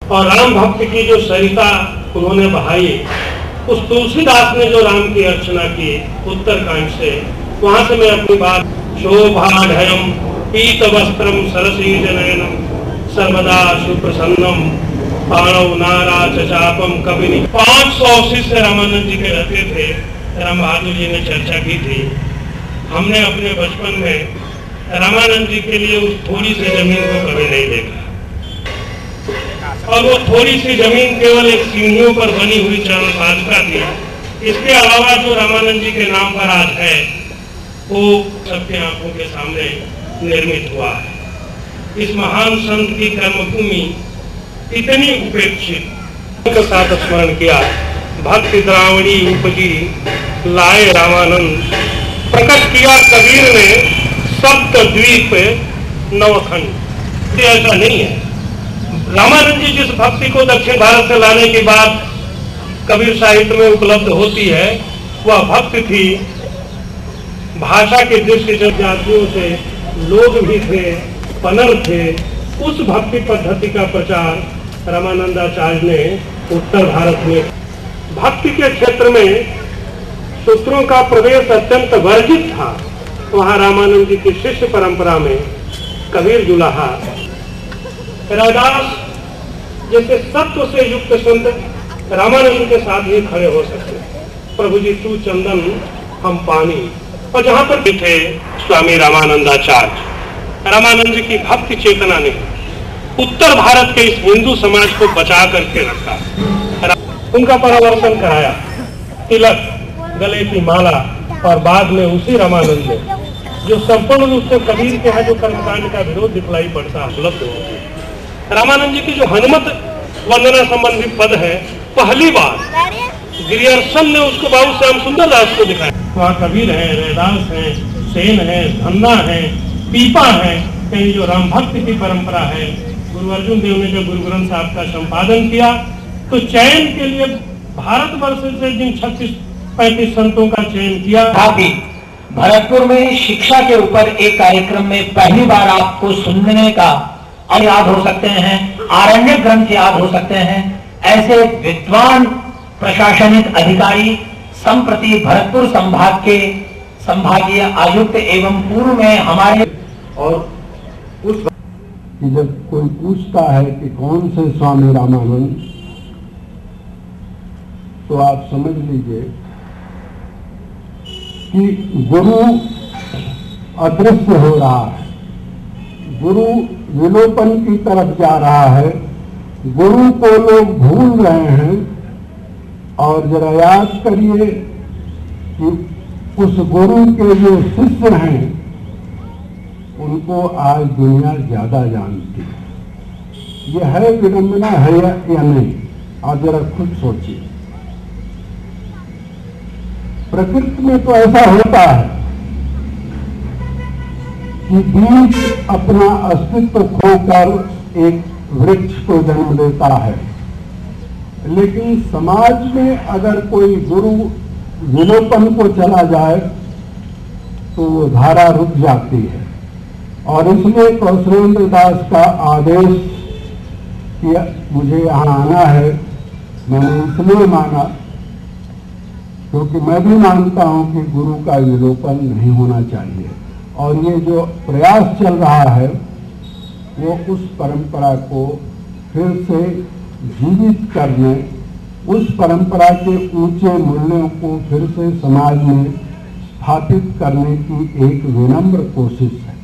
और राम भक्त की जो सरिता उन्होंने बहाई, उस तुलसीदास ने जो राम की अर्चना की उत्तरकांड से, वहां से मैं अपनी बात शोभाढयम पीत वस्त्रम सरसीजनयनम सर्वदा सुप्रसन्नम पाणव नारा चापम कविनी। 500 शिष्य रामानंद जी के रहते थे। राम बहादुर जी ने चर्चा की थी। हमने अपने बचपन में रामानंद जी के लिए उस थोड़ी सी जमीन को कभी नहीं देखा, और वो थोड़ी सी जमीन केवल एक सीढ़ियों पर बनी हुई चरण पादुका थी। इसके अलावा जो रामानंद जी के नाम पर आज है वो सबके आंखों के सामने निर्मित हुआ है। इस महान संत की कर्मभूमि इतनी उपेक्षित के साथ स्मरण किया। भक्ति द्रावणी उपजी लाए रामानंद, प्रकट किया कबीर ने सप्त द्वीप नवखंड। ऐसा नहीं है। रामानंद जी जिस भक्ति को दक्षिण भारत से लाने की बात कबीर साहित्य में उपलब्ध होती है, वह भक्ति थी भाषा की दृष्टि से जातियों से लोग भी थे, पनर थे। उस भक्ति पद्धति का प्रचार रामानंदाचार्य ने उत्तर भारत में, भक्ति के क्षेत्र में सूत्रों का प्रवेश अत्यंत वर्जित था। वहां रामानंद जी की शिष्य परंपरा में कबीर जुलाहा, रैदास जैसे सत्व से युक्त संत रामानंद के साथ ही खड़े हो सकते। प्रभु जी तू चंदन हम पानी। और जहां पर थे स्वामी रामानंदाचार्य, रामानंद जी की भक्ति चेतना ने उत्तर भारत के इस हिंदू समाज को बचा करके रखा। उनका परावर्तन कराया, तिलक, गले की माला, और बाद में उसी रामानंद ने जो संपूर्ण रूप से कबीर के यहाँ जो कर्मकांड का विरोध दिखलाई पड़ता उपलब्ध हो गया। रामानंद जी की जो हनुमत वंदना संबंधी पद है, पहली बार गिरियर्सन ने उसको बाबू श्याम सुंदर दास को दिखाया। वहाँ कबीर है, रैदास है, सेन है, धन्ना है, पीपा है। कहीं जो राम भक्ति की परंपरा है, गुरु अर्जुन देव ने जब गुरु ग्रंथ साहब का संपादन किया तो चयन के लिए भारतवर्ष से जिन 36-35 संतों का चयन किया। भरतपुर में शिक्षा के ऊपर एक कार्यक्रम में पहली बार आपको सुनने का याद हो सकते हैं, आरण्य ग्रंथ याद हो सकते हैं। ऐसे विद्वान प्रशासनिक अधिकारी संप्रति भरतपुर संभाग के संभागीय आयुक्त एवं पूर्व में हमारे, और उस कि जब कोई पूछता है कि कौन से स्वामी रामानंद, तो आप समझ लीजिए कि गुरु अदृश्य हो रहा है, गुरु विलोपन की तरफ जा रहा है, गुरु को लोग भूल रहे हैं। और जरा याद करिए कि उस गुरु के जो शिष्य हैं उनको आज दुनिया ज्यादा जानती है। यह है विडंबना है या नहीं? आप जरा खुद सोचिए। प्रकृति में तो ऐसा होता है कि बीज अपना अस्तित्व खोकर एक वृक्ष को जन्म देता है, लेकिन समाज में अगर कोई गुरु विलोपन को चला जाए तो वो धारा रुक जाती है। और इसलिए कौशलेंद्र दास का आदेश कि मुझे यहाँ आना है, मैंने इसलिए माना क्योंकि मैं भी मानता हूँ कि गुरु का विलोपन नहीं होना चाहिए। और ये जो प्रयास चल रहा है वो उस परंपरा को फिर से जीवित करने, उस परंपरा के ऊंचे मूल्यों को फिर से समाज में स्थापित करने की एक विनम्र कोशिश है।